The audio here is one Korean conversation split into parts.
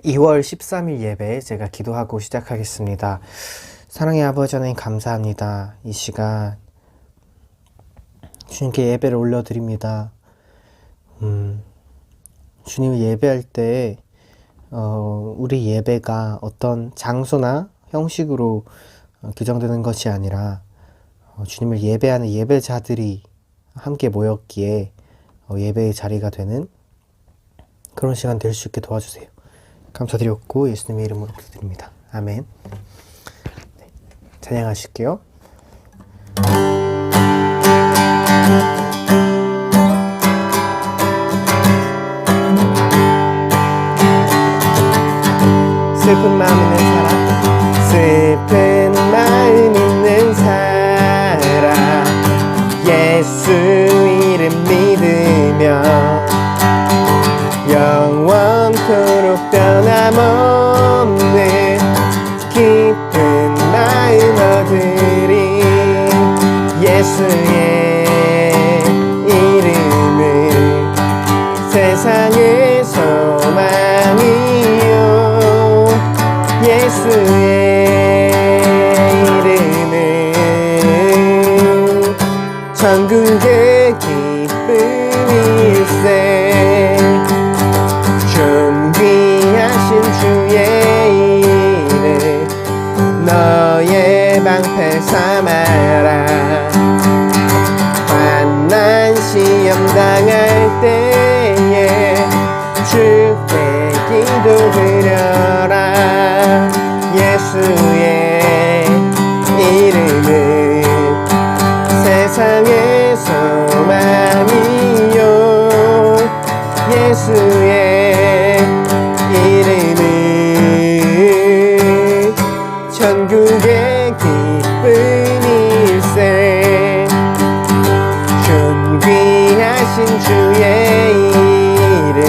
2월 13일 예배 제가 기도하고 시작하겠습니다. 사랑의 아버지 하나님 감사합니다. 이 시간 주님께 예배를 올려드립니다. 주님을 예배할 때 우리 예배가 어떤 장소나 형식으로 규정되는 것이 아니라 주님을 예배하는 예배자들이 함께 모였기에 예배의 자리가 되는 그런 시간 될 수 있게 도와주세요. 감사드렸고 예수님의 이름으로 기도드립니다. 아멘. 네, 찬양하실게요. 슬픈 마음 있는 사람, 슬픈 마음 있는 사람, 예수 이름 믿으며 영원토록 변함없는 깊은 마음 얻으리. 예수의 이름은 세상의 소망이요, 예수의 이름은 천국의 기쁨일세. 존귀하신 주의 이름 너의 방패 삼아라. 환난 시험 당할 때에 주께 기도드려라. 예수의 이름은 세상의 소망이요, 예수의 이름은 천국의 기쁨일세. 존귀하신 주의 이름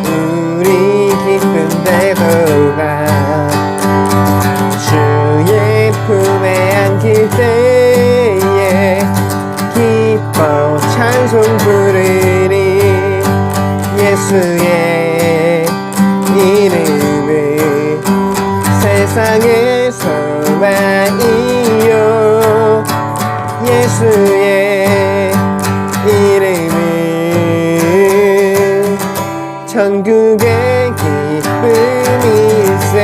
우리 기쁜 대도가 주의 품에 안길 때에 기뻐 찬송 부르리. 예수의 이름은 세상의 소망이요, 예수의 이름은 천국의 기쁨일세.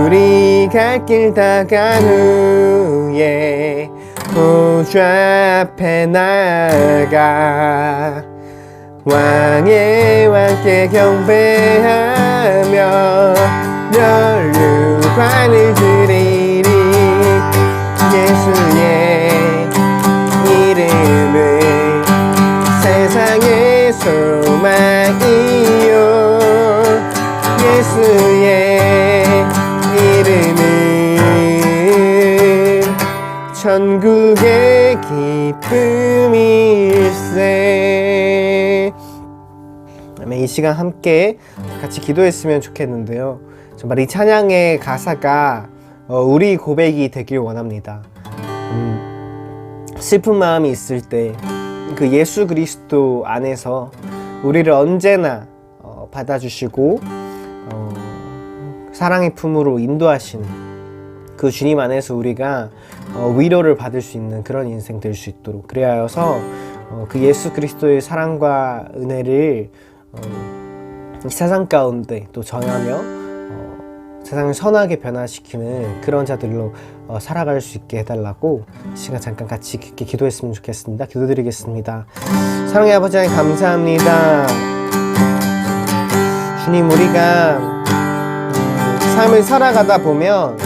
우리 갈 길 다 간 후에 보좌 앞에 나가 왕의 왕께 경배하며 면류관을 드리리. 예수의 이름은 세상의 소망이요, 예수의 이름은 천국의 기쁨일세. 이 시간 함께 같이 기도했으면 좋겠는데요. 정말 이 찬양의 가사가 우리 고백이 되길 원합니다. 슬픈 마음이 있을 때 그 예수 그리스도 안에서 우리를 언제나 받아주시고 사랑의 품으로 인도하시는 그 주님 안에서 우리가 위로를 받을 수 있는 그런 인생 될 수 있도록, 그래야 하여서 그 예수 그리스도의 사랑과 은혜를 이 세상 가운데 또 전하며 세상을 선하게 변화시키는 그런 자들로 살아갈 수 있게 해달라고 시간 잠깐 같이 깊게 기도했으면 좋겠습니다. 기도드리겠습니다. 사랑의 아버지 하나님 감사합니다. 주님, 우리가 삶을 살아가다 보면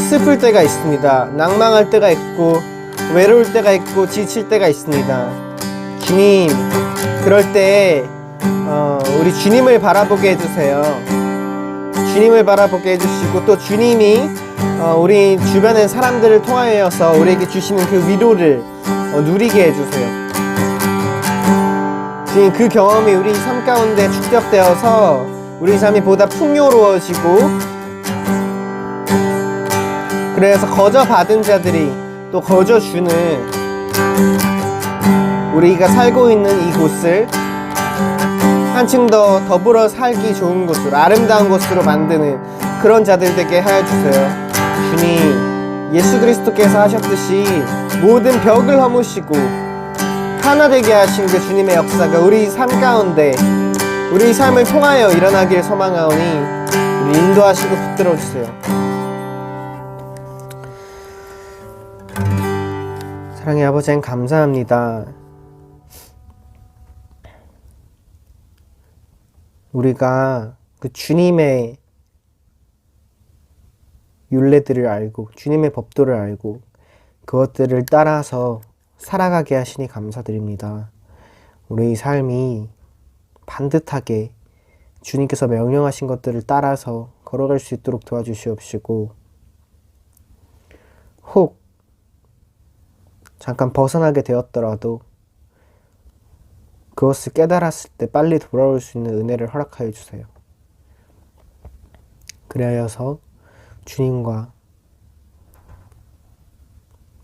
슬플 때가 있습니다. 낭망할 때가 있고 외로울 때가 있고 지칠 때가 있습니다. 주님, 그럴 때 우리 주님을 바라보게 해주세요. 주님을 바라보게 해주시고 또 주님이 우리 주변의 사람들을 통하여서 우리에게 주시는 그 위로를 누리게 해주세요. 주님, 그 경험이 우리 삶 가운데 축적되어서 우리 삶이 보다 풍요로워지고, 그래서 거저 받은 자들이 또 거저 주는 우리가 살고 있는 이곳을 한층 더 더불어 살기 좋은 곳으로, 아름다운 곳으로 만드는 그런 자들 되게 하여 주세요. 주님, 예수 그리스도께서 하셨듯이 모든 벽을 허무시고 하나 되게 하신 그 주님의 역사가 우리 삶 가운데, 우리 삶을 통하여 일어나길 소망하오니 우리 인도하시고 붙들어 주세요. 사랑의 아버지 하나님, 감사합니다. 우리가 그 주님의 율례들을 알고 주님의 법도를 알고 그것들을 따라서 살아가게 하시니 감사드립니다. 우리 삶이 반듯하게 주님께서 명령하신 것들을 따라서 걸어갈 수 있도록 도와주시옵시고, 혹 잠깐 벗어나게 되었더라도 그것을 깨달았을 때 빨리 돌아올 수 있는 은혜를 허락하여 주세요. 그리하여서 주님과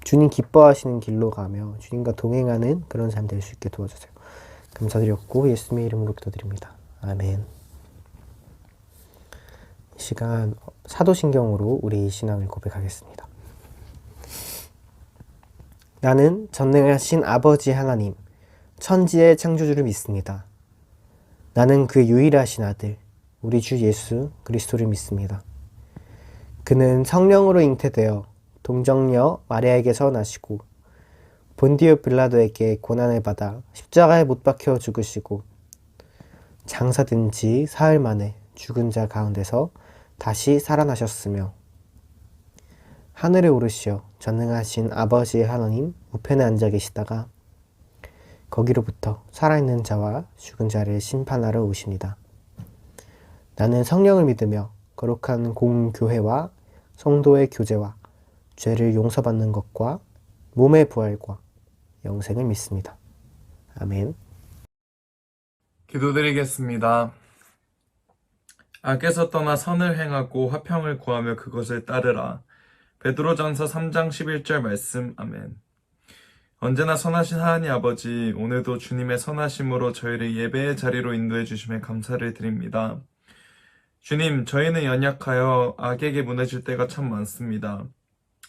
주님 기뻐하시는 길로 가며 주님과 동행하는 그런 삶 될 수 있게 도와주세요. 감사드렸고 예수님의 이름으로 기도드립니다. 아멘. 이 시간 사도신경으로 우리 신앙을 고백하겠습니다. 나는 전능하신 아버지 하나님, 천지의 창조주를 믿습니다. 나는 그 유일하신 아들, 우리 주 예수 그리스도를 믿습니다. 그는 성령으로 잉태되어 동정녀 마리아에게서 나시고 본디오 빌라도에게 고난을 받아 십자가에 못 박혀 죽으시고 장사된 지 사흘 만에 죽은 자 가운데서 다시 살아나셨으며 하늘에 오르시어 전능하신 아버지 하나님 우편에 앉아 계시다가 거기로부터 살아있는 자와 죽은 자를 심판하러 오십니다. 나는 성령을 믿으며 거룩한 공교회와 성도의 교제와 죄를 용서받는 것과 몸의 부활과 영생을 믿습니다. 아멘. 기도드리겠습니다. 악에서 떠나 선을 행하고 화평을 구하며 그것을 따르라. 베드로전서 3장 11절 말씀. 아멘. 언제나 선하신 하나님 아버지, 오늘도 주님의 선하심으로 저희를 예배의 자리로 인도해 주심에 감사를 드립니다. 주님, 저희는 연약하여 악에게 무너질 때가 참 많습니다.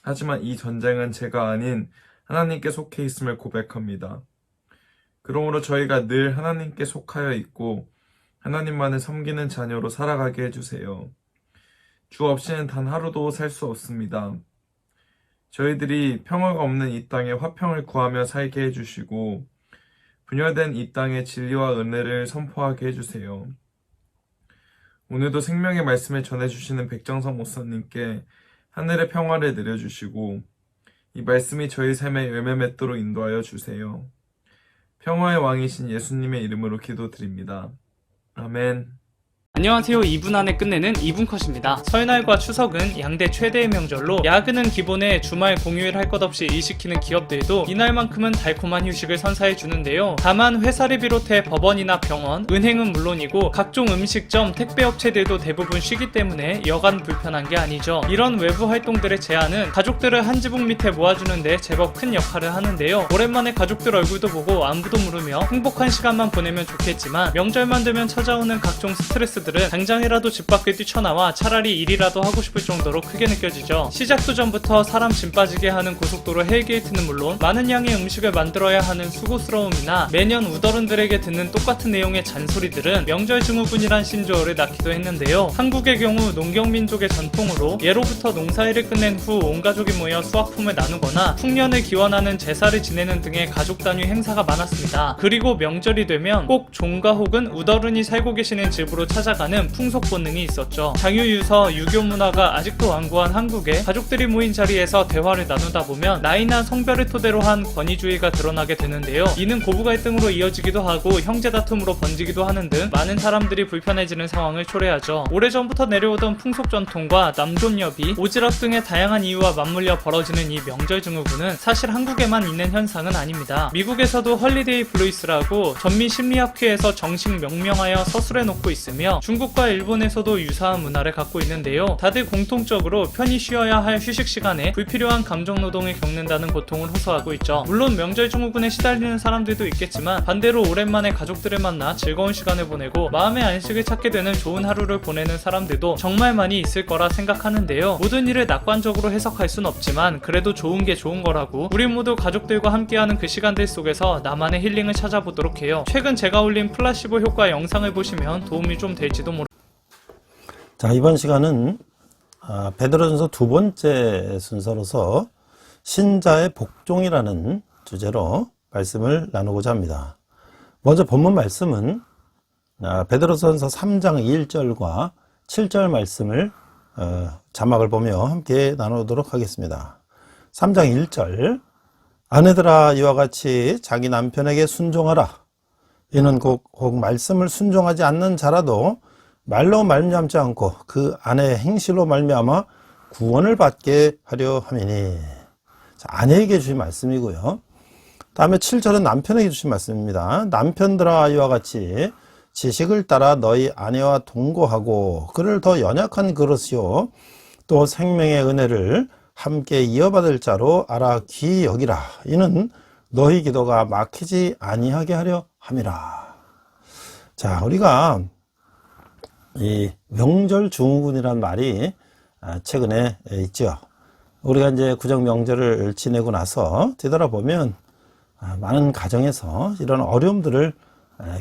하지만 이 전쟁은 제가 아닌 하나님께 속해 있음을 고백합니다. 그러므로 저희가 늘 하나님께 속하여 있고 하나님만을 섬기는 자녀로 살아가게 해주세요. 주 없이는 단 하루도 살 수 없습니다. 저희들이 평화가 없는 이 땅에 화평을 구하며 살게 해주시고 분열된 이 땅에 진리와 은혜를 선포하게 해주세요. 오늘도 생명의 말씀을 전해주시는 백정성 목사님께 하늘의 평화를 내려주시고 이 말씀이 저희 삶의 열매 맺도록 인도하여 주세요. 평화의 왕이신 예수님의 이름으로 기도드립니다. 아멘. 안녕하세요. 2분 안에 끝내는 2분 컷입니다. 설날과 추석은 양대 최대의 명절로 야근은 기본에 주말 공휴일 할 것 없이 일시키는 기업들도 이날만큼은 달콤한 휴식을 선사해 주는데요. 다만 회사를 비롯해 법원이나 병원, 은행은 물론이고 각종 음식점, 택배업체들도 대부분 쉬기 때문에 여간 불편한 게 아니죠. 이런 외부 활동들의 제한은 가족들을 한 지붕 밑에 모아주는데 제법 큰 역할을 하는데요. 오랜만에 가족들 얼굴도 보고 안부도 물으며 행복한 시간만 보내면 좋겠지만 명절만 되면 찾아오는 각종 스트레스 들은 당장이라도 집 밖에 뛰쳐나와 차라리 일이라도 하고 싶을 정도로 크게 느껴지죠. 시작도 전부터 사람 짐 빠지게 하는 고속도로 헬게이트는 물론 많은 양의 음식을 만들어야 하는 수고스러움이나 매년 우더른들에게 듣는 똑같은 내용의 잔소리들은 명절 증후군이란 신조어를 낳기도 했는데요. 한국의 경우 농경민족의 전통으로 예로부터 농사일을 끝낸 후 온 가족이 모여 수확품을 나누거나 풍년을 기원하는 제사를 지내는 등의 가족 단위 행사가 많았습니다. 그리고 명절이 되면 꼭 종가 혹은 우더른이 살고 계시는 집으로 찾아가는 풍속 본능이 있었죠. 장유유서, 유교 문화가 아직도 완고한 한국에 가족들이 모인 자리에서 대화를 나누다 보면 나이나 성별을 토대로 한 권위주의가 드러나게 되는데요. 이는 고부 갈등으로 이어지기도 하고 형제 다툼으로 번지기도 하는 등 많은 사람들이 불편해지는 상황을 초래하죠. 오래전부터 내려오던 풍속 전통과 남존여비, 오지랖 등의 다양한 이유와 맞물려 벌어지는 이 명절 증후군은 사실 한국에만 있는 현상은 아닙니다. 미국에서도 헐리데이 블루이스라고 전미 심리학회에서 정식 명명하여 서술해 놓고 있으며 있는데요. 중국과 일본에서도 유사한 문화를 갖고 있는데요. 다들 공통적으로 편히 쉬어야 할 휴식 시간에 불필요한 감정 노동을 겪는다는 고통을 호소하고 있죠. 물론 명절 증후군에 시달리는 사람들도 있겠지만 반대로 오랜만에 가족들을 만나 즐거운 시간을 보내고 마음의 안식을 찾게 되는 좋은 하루를 보내는 사람들도 정말 많이 있을 거라 생각하는데요. 모든 일을 낙관적으로 해석할 순 없지만 그래도 좋은 게 좋은 거라고 우리 모두 가족들과 함께하는 그 시간들 속에서 나만의 힐링을 찾아보도록 해요. 최근 제가 올린 플라시보 효과 영상을 보시면 도움이 좀 될지도 모르겠습니다. 자, 이번 시간은 베드로전서 두 번째 순서로서 신자의 복종이라는 주제로 말씀을 나누고자 합니다. 먼저 본문 말씀은 베드로전서 3장 1절과 7절 말씀을 자막을 보며 함께 나누도록 하겠습니다. 3장 1절, 아내들아 이와 같이 자기 남편에게 순종하라. 이는 혹 말씀을 순종하지 않는 자라도 말로 말미암지 않고 그 아내의 행실로 말미암아 구원을 받게 하려 함이니. 자, 아내에게 주신 말씀이고요. 다음에 7절은 남편에게 주신 말씀입니다. 남편들아 이와 같이 지식을 따라 너희 아내와 동거하고 그를 더 연약한 그릇이요 또 생명의 은혜를 함께 이어받을 자로 알아 귀히 여기라. 이는 너희 기도가 막히지 아니하게 하려 함이라. 자, 우리가 이 명절 증후군이란 말이 최근에 있죠. 우리가 이제 구정 명절을 지내고 나서 뒤돌아보면 많은 가정에서 이런 어려움들을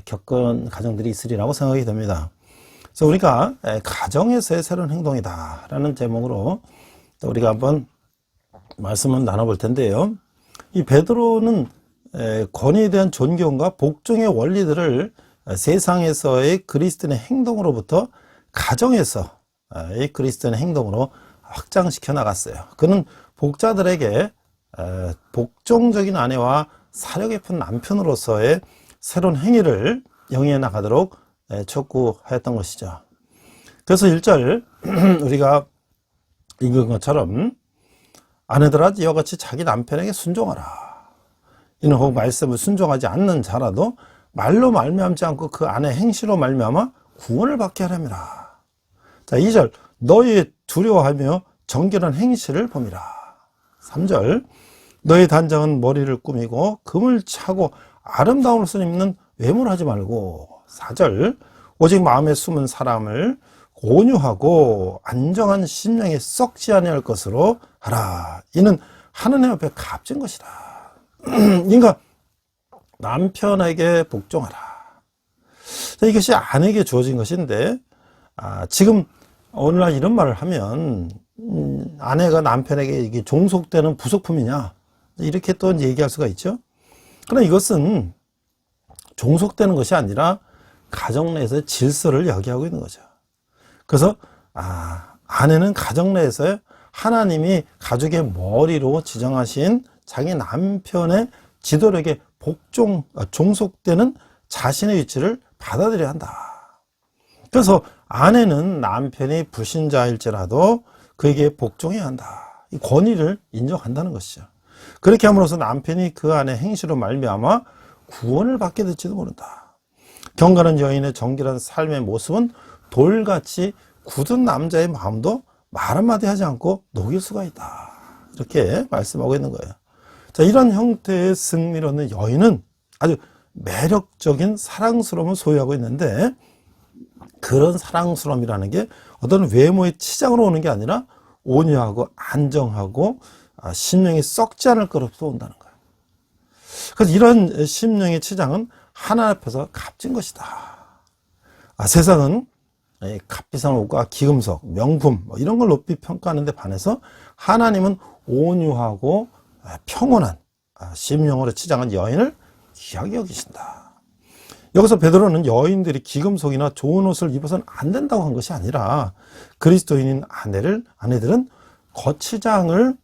겪은 가정들이 있으리라고 생각이 됩니다. 그래서 우리가 가정에서의 새로운 행동이다라는 제목으로 또 우리가 한번 말씀을 나눠볼 텐데요. 이 베드로는 권위에 대한 존경과 복종의 원리들을 세상에서의 그리스도인의 행동으로부터 가정에서의 그리스도인의 행동으로 확장시켜 나갔어요. 그는 복자들에게 복종적인 아내와 사려 깊은 남편으로서의 새로운 행위를 영위해 나가도록 촉구하였던 것이죠. 그래서 1절 우리가 읽은 것처럼 아내들아 이와 같이 자기 남편에게 순종하라. 이는 혹 말씀을 순종하지 않는 자라도 말로 말미암지 않고 그 아내의 행실로 말미암아 구원을 받게 하려니라. 자, 2절 너희 두려워하며 정결한 행실을 봄이라. 3절 너희 단장은 머리를 꾸미고 금을 차고 아름다운 옷을 입는 외모를 하지 말고. 4절 오직 마음에 숨은 사람을 온유하고 안정한 심령에 썩지 아니할 것으로 하라. 이는 하느님 앞에 값진 것이라. 그러니까 남편에게 복종하라. 이것이 아내에게 주어진 것인데 지금 오늘날 이런 말을 하면 아내가 남편에게 이게 종속되는 부속품이냐 이렇게 또 얘기할 수가 있죠. 그러나 이것은 종속되는 것이 아니라 가정 내에서 질서를 야기하고 있는 거죠. 그래서 아내는 가정 내에서 하나님이 가족의 머리로 지정하신 자기 남편의 지도력에 종속되는 자신의 위치를 받아들여야 한다. 그래서 아내는 남편이 불신자일지라도 그에게 복종해야 한다. 이 권위를 인정한다는 것이죠. 그렇게 함으로써 남편이 그 아내의 행실로 말미암아 구원을 받게 될지도 모른다. 경건한 여인의 정결한 삶의 모습은 돌같이 굳은 남자의 마음도 말 한마디 하지 않고 녹일 수가 있다. 이렇게 말씀하고 있는 거예요. 자, 이런 형태의 승리로는 여인은 아주 매력적인 사랑스러움을 소유하고 있는데 그런 사랑스러움이라는 게 어떤 외모의 치장으로 오는 게 아니라 온유하고 안정하고 심령이 썩지 않을 것으로 온다는 거예요. 그래서 이런 심령의 치장은 하나님 앞에서 값진 것이다. 세상은 값비싼 옷과 기금속, 명품 이런 걸 높이 평가하는 데 반해서 하나님은 온유하고 평온한 심령으로 치장한 여인을 귀하게 여기신다. 여기서 베드로는 여인들이 기금속이나 좋은 옷을 입어서는 안 된다고 한 것이 아니라 그리스도인인 아내들은 거치장을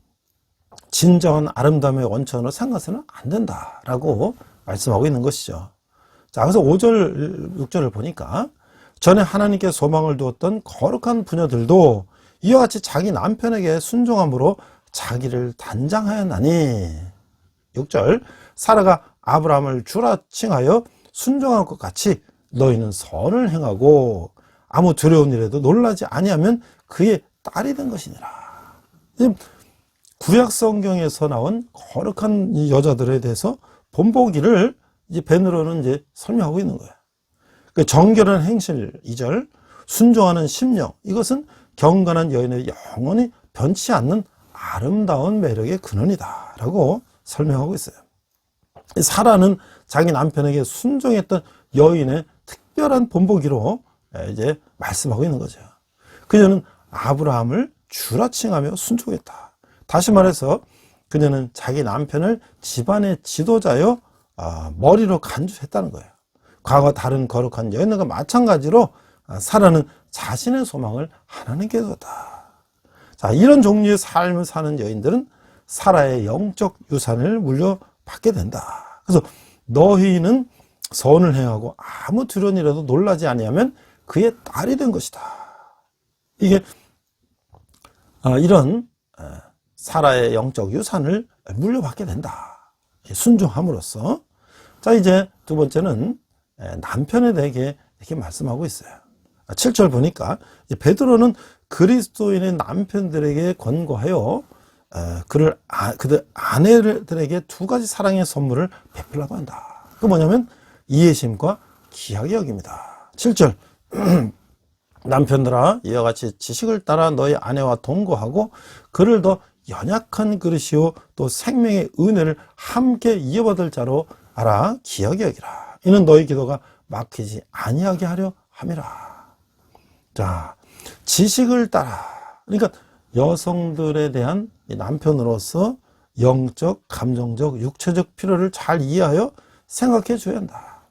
진정한 아름다움의 원천으로 생각해서는 안 된다라고 말씀하고 있는 것이죠. 자, 그래서 5절, 6절을 보니까 전에 하나님께 소망을 두었던 거룩한 부녀들도 이와 같이 자기 남편에게 순종함으로 자기를 단장하였나니. 6절 사라가 아브라함을 주라 칭하여 순종한 것 같이 너희는 선을 행하고 아무 두려운 일에도 놀라지 아니하면 그의 딸이 된 것이니라. 구약 성경에서 나온 거룩한 이 여자들에 대해서 본보기를 이제 베드로는 이제 설명하고 있는 거예요. 그 정결한 행실 2절, 순종하는 심령, 이것은 경건한 여인의 영원히 변치 않는 아름다운 매력의 근원이다 라고 설명하고 있어요. 사라는 자기 남편에게 순종했던 여인의 특별한 본보기로 이제 말씀하고 있는 거죠. 그녀는 아브라함을 주라 칭하며 순종했다. 다시 말해서 그녀는 자기 남편을 집안의 지도자여 머리로 간주했다는 거예요. 과거 다른 거룩한 여인들과 마찬가지로 사라는 자신의 소망을 하나님께 뒀다. 자, 이런 종류의 삶을 사는 여인들은 사라의 영적 유산을 물려받게 된다. 그래서 너희는 선을 행하고 아무 두려운 일에도 놀라지 아니하면 그의 딸이 된 것이다. 이게 이런 사라의 영적 유산을 물려받게 된다. 순종함으로써. 자, 이제 두 번째는 남편에 대해 이렇게 말씀하고 있어요. 7절 보니까 베드로는 그리스도인의 남편들에게 권고하여 그들 아내들에게 두 가지 사랑의 선물을 베풀라고 한다. 그 뭐냐면 이해심과 귀하게 여깁니다. 7절 남편들아 이와 같이 지식을 따라 너희 아내와 동거하고 그를 더 연약한 그릇이요 또 생명의 은혜를 함께 이어받을 자로 알아 귀하게 여기라. 이는 너희 기도가 막히지 아니하게 하려 함이라. 자, 지식을 따라, 그러니까 여성들에 대한 남편으로서 영적, 감정적, 육체적 필요를 잘 이해하여 생각해 줘야 한다.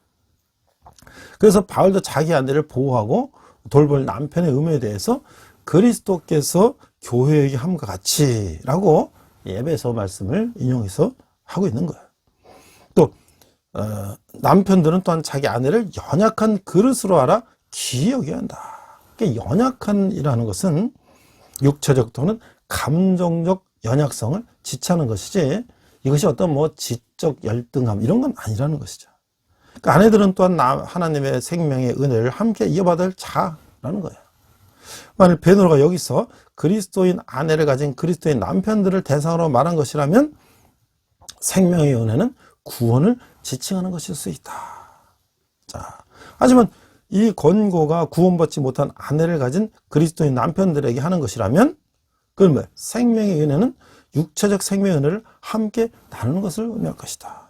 그래서 바울도 자기 아내를 보호하고 돌볼 남편의 의무에 대해서 그리스도께서 교회에게 함과 같이라고 에베소 말씀을 인용해서 하고 있는 거예요. 또 남편들은 또한 자기 아내를 연약한 그릇으로 알아 귀히 여겨야 한다. 그러니까 연약한이라는 것은 육체적 또는 감정적 연약성을 지칭하는 것이지 이것이 어떤 뭐 지적 열등함 이런 건 아니라는 것이죠. 그러니까 아내들은 또한 하나님의 생명의 은혜를 함께 이어받을 자라는 거예요. 만일 베드로가 여기서 그리스도인 아내를 가진 그리스도인 남편들을 대상으로 말한 것이라면 생명의 은혜는 구원을 지칭하는 것일 수 있다. 자, 하지만 이 권고가 구원받지 못한 아내를 가진 그리스도인 남편들에게 하는 것이라면 그건 뭐예요? 생명의 은혜는 육체적 생명의 은혜를 함께 나누는 것을 의미할 것이다.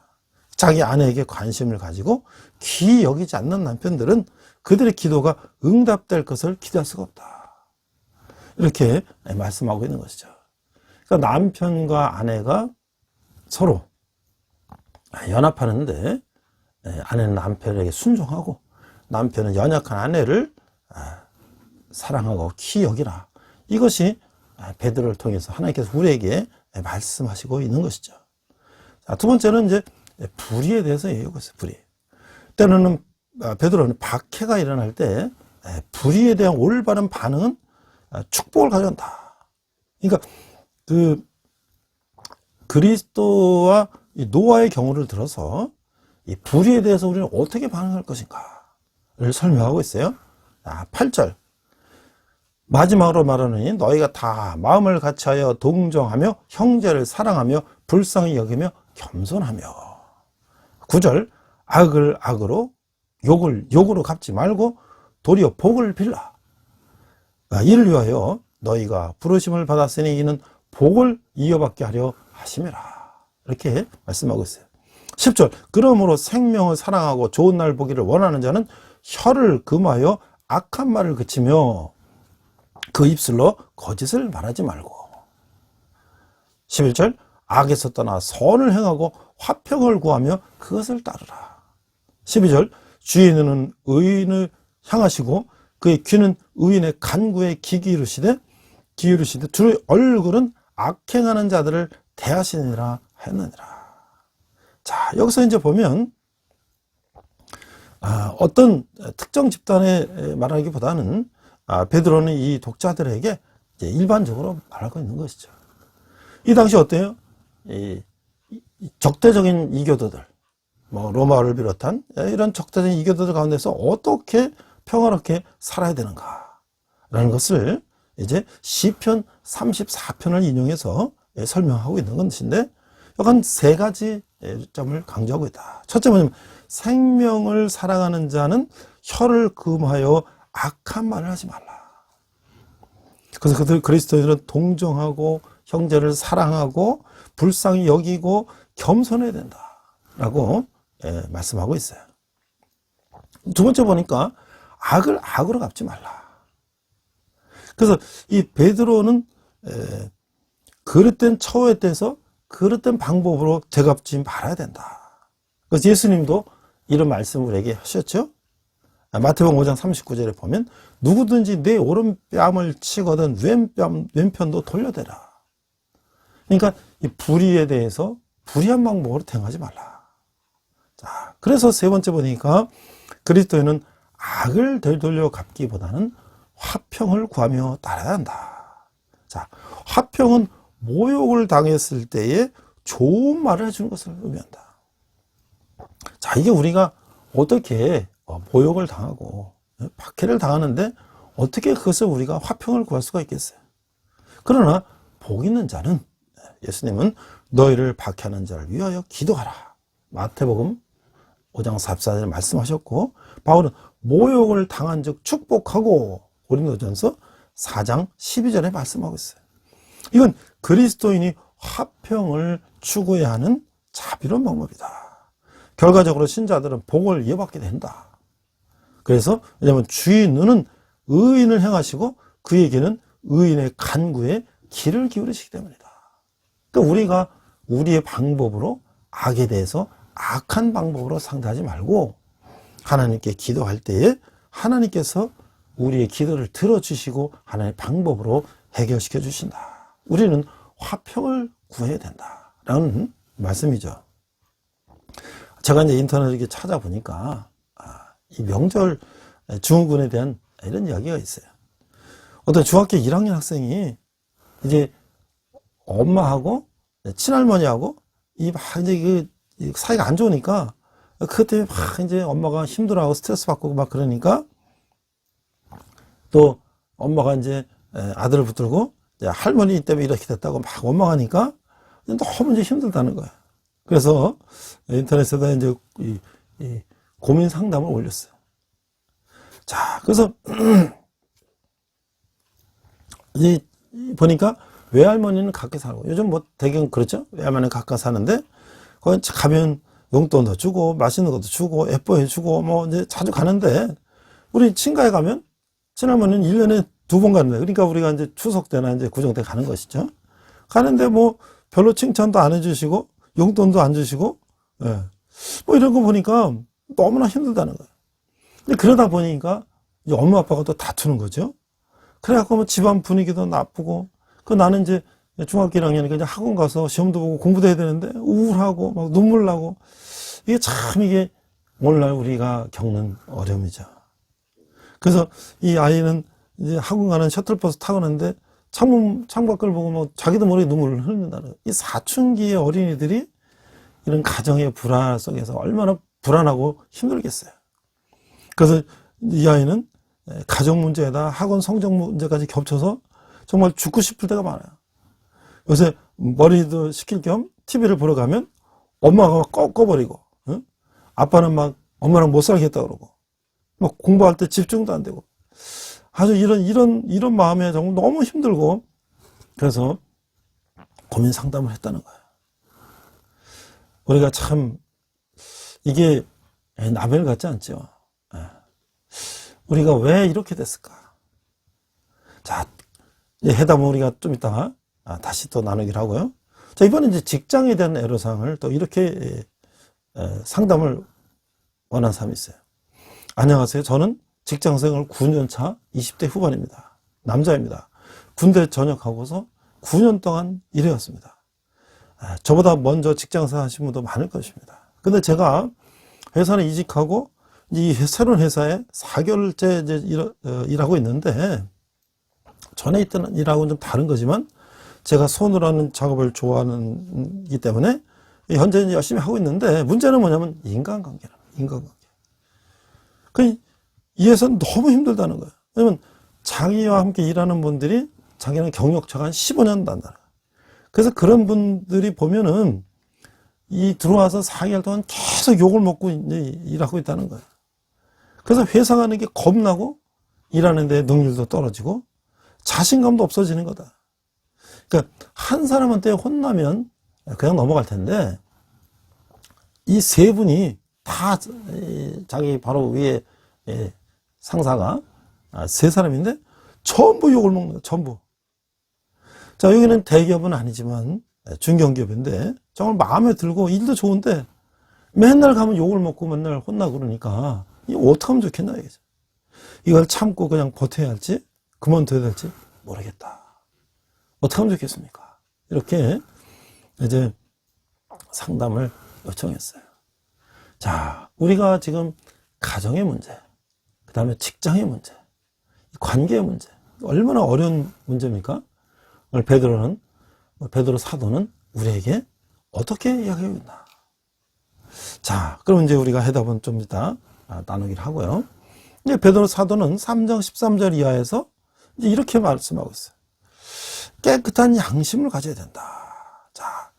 자기 아내에게 관심을 가지고 귀히 여기지 않는 남편들은 그들의 기도가 응답될 것을 기대할 수가 없다. 이렇게 말씀하고 있는 것이죠. 그러니까 남편과 아내가 서로 연합하는데 아내는 남편에게 순종하고 남편은 연약한 아내를 사랑하고 귀히 여기라. 이것이 베드로를 통해서 하나님께서 우리에게 말씀하시고 있는 것이죠. 자, 두 번째는 이제 불의에 대해서 얘기하고 있어요. 불의. 때로는 베드로는 박해가 일어날 때 불의에 대한 올바른 반응은 축복을 가져온다. 그러니까 그 그리스도와 노아의 경우를 들어서 이 불의에 대해서 우리는 어떻게 반응할 것인가를 설명하고 있어요. 8절 마지막으로 말하느니 너희가 다 마음을 같이하여 동정하며 형제를 사랑하며 불쌍히 여기며 겸손하며. 9절 악을 악으로 욕을 욕으로 갚지 말고 도리어 복을 빌라. 이를 위하여 너희가 부르심을 받았으니 이는 복을 이어받게 하려 하심이라. 이렇게 말씀하고 있어요. 10절 그러므로 생명을 사랑하고 좋은 날 보기를 원하는 자는 혀를 금하여 악한 말을 그치며 그 입술로 거짓을 말하지 말고. 11절 악에서 떠나 선을 행하고 화평을 구하며 그것을 따르라. 12절 주의 눈은 의인을 향하시고 그의 귀는 의인의 간구에 기울이시되 주의 얼굴은 악행하는 자들을 대하시니라 하였느니라. 자, 여기서 이제 보면 어떤 특정 집단에 말하기보다는 베드로는 이 독자들에게 이제 일반적으로 말하고 있는 것이죠. 이 당시 어때요? 이 적대적인 이교도들, 뭐 로마를 비롯한 이런 적대적인 이교도들 가운데서 어떻게 평화롭게 살아야 되는가? 라는 것을 이제 시편 34편을 인용해서 설명하고 있는 것인데, 약간 세 가지 점을 강조하고 있다. 첫째 뭐냐면, 생명을 사랑하는 자는 혀를 금하여 악한 말을 하지 말라. 그래서 그들 그리스도인들은 동정하고 형제를 사랑하고 불쌍히 여기고 겸손해야 된다라고 말씀하고 있어요. 두 번째 보니까 악을 악으로 갚지 말라. 그래서 이 베드로는 그릇된 처우에 대해서 그릇된 방법으로 되갚지 말아야 된다. 그래서 예수님도 이런 말씀을 우리에게 하셨죠. 마태복음 5장 39절에 보면 누구든지 내 오른뺨을 치거든 왼편도 돌려대라. 그러니까 이 불의에 대해서 불의한 방법으로 대응하지 말라. 자, 그래서 세 번째 보니까 그리스도인은 악을 되돌려 갚기보다는 화평을 구하며 따라야 한다. 자, 화평은 모욕을 당했을 때에 좋은 말을 해주는 것을 의미한다. 자, 이게 우리가 어떻게 모욕을 당하고 박해를 당하는데 어떻게 그것을 우리가 화평을 구할 수가 있겠어요? 그러나 복 있는 자는, 예수님은 너희를 박해하는 자를 위하여 기도하라. 마태복음 5장 44절에 말씀하셨고, 바울은 모욕을 당한 즉 축복하고 고린도전서 4장 12절에 말씀하고 있어요. 이건 그리스도인이 화평을 추구해야 하는 자비로운 방법이다. 결과적으로 신자들은 복을 이어받게 된다. 그래서 왜냐하면 주의 눈은 의인을 행하시고 그에게는 의인의 간구에 귀를 기울이시기 때문이다. 그러니까 우리가 우리의 방법으로 악에 대해서 악한 방법으로 상대하지 말고 하나님께 기도할 때에 하나님께서 우리의 기도를 들어주시고 하나님의 방법으로 해결시켜 주신다. 우리는 화평을 구해야 된다라는 말씀이죠. 제가 이제 인터넷에 이렇게 찾아보니까 이 명절 증후군에 대한 이런 이야기가 있어요. 어떤 중학교 1학년 학생이 이제 엄마하고 친할머니하고 이제 그 사이가 안 좋으니까 그것 때문에 막 이제 엄마가 힘들어하고 스트레스 받고 막 그러니까 또 엄마가 이제 아들을 붙들고 할머니 때문에 이렇게 됐다고 막 원망하니까 너무 이제 힘들다는 거예요. 그래서 인터넷에다 이제 이 고민 상담을 올렸어요. 자, 그래서 보니까 외할머니는 가까이 살고, 요즘 뭐 대경 그렇죠? 외할머니는 가까이 사는데 거기 가면 용돈도 주고 맛있는 것도 주고 예뻐해 주고 뭐 이제 자주 가는데, 우리 친가에 가면 친할머니는 1년에 2번 가는데, 그러니까 우리가 이제 추석 때나 이제 구정 때 가는 것이죠. 가는데 뭐 별로 칭찬도 안 해주시고 용돈도 안 주시고, 예. 뭐 이런 거 보니까 너무나 힘들다는 거예요. 근데 그러다 보니까 이제 엄마 아빠가 또 다투는 거죠. 그래갖고 뭐 집안 분위기도 나쁘고, 나는 이제 중학교 1학년이니까 이제 학원 가서 시험도 보고 공부도 해야 되는데 우울하고 막 눈물 나고, 이게 참 이게 오늘날 우리가 겪는 어려움이죠. 그래서 이 아이는 이제 학원 가는 셔틀버스 타고 가는데 창밖을 보고 뭐 자기도 모르게 눈물을 흘린다는 거예요. 이 사춘기의 어린이들이 이런 가정의 불안 속에서 얼마나 불안하고 힘들겠어요. 그래서 이 아이는 가정 문제에다 학원 성적 문제까지 겹쳐서 정말 죽고 싶을 때가 많아요. 요새 머리도 식힐 겸 TV를 보러 가면 엄마가 막 꺼버리고, 응? 아빠는 막 엄마랑 못 살겠다 그러고, 막 공부할 때 집중도 안 되고, 아주 이런 마음에 정말 너무 힘들고, 그래서 고민 상담을 했다는 거예요. 우리가 참 이게 남일 같지 않죠. 우리가 왜 이렇게 됐을까? 자, 해답은 우리가 좀 이따가 다시 또 나누기로 하고요. 자, 이번에 이제 직장에 대한 애로사항을 또 이렇게 상담을 원한 사람이 있어요. 안녕하세요. 저는 직장생활 9년 차 20대 후반입니다. 남자입니다. 군대 전역하고서 9년 동안 일해왔습니다. 저보다 먼저 직장생활 하신 분도 많을 것입니다. 근데 제가 회사를 이직하고 이 새로운 회사에 4개월째 이제 일하고 있는데, 전에 있던 일하고는 좀 다른 거지만 제가 손으로 하는 작업을 좋아하기 때문에 현재 열심히 하고 있는데, 문제는 뭐냐면 인간관계라. 인간관계. 이해해서 너무 힘들다는 거예요. 왜냐면 자기와 함께 일하는 분들이 자기는 경력차가 한 15년 단다는 거예요. 그래서 그런 분들이 보면은 이 들어와서 4개월 동안 계속 욕을 먹고 이제 일하고 있다는 거예요. 그래서 회사 가는 게 겁나고 일하는데 능률도 떨어지고 자신감도 없어지는 거다. 그러니까 한 사람한테 혼나면 그냥 넘어갈 텐데 이 세 분이 다 자기 바로 위에 상사가 세 사람인데 전부 욕을 먹는 거예요. 전부. 자, 여기는 대기업은 아니지만 중견기업인데 정말 마음에 들고 일도 좋은데 맨날 가면 욕을 먹고 맨날 혼나고 그러니까 이거 어떻게 하면 좋겠나 이거죠. 이걸 참고 그냥 버텨야 할지 그만둬야 될지 모르겠다. 어떻게 하면 좋겠습니까? 이렇게 이제 상담을 요청했어요. 자, 우리가 지금 가정의 문제, 그 다음에 직장의 문제, 관계의 문제, 얼마나 어려운 문제입니까? 오늘 베드로 사도는 우리에게 어떻게 이야기하고 있나? 자, 그럼 이제 우리가 해답은 좀 이따 나누기를 하고요. 이제 베드로 사도는 3장 13절 이하에서 이제 이렇게 말씀하고 있어요. 깨끗한 양심을 가져야 된다. 자,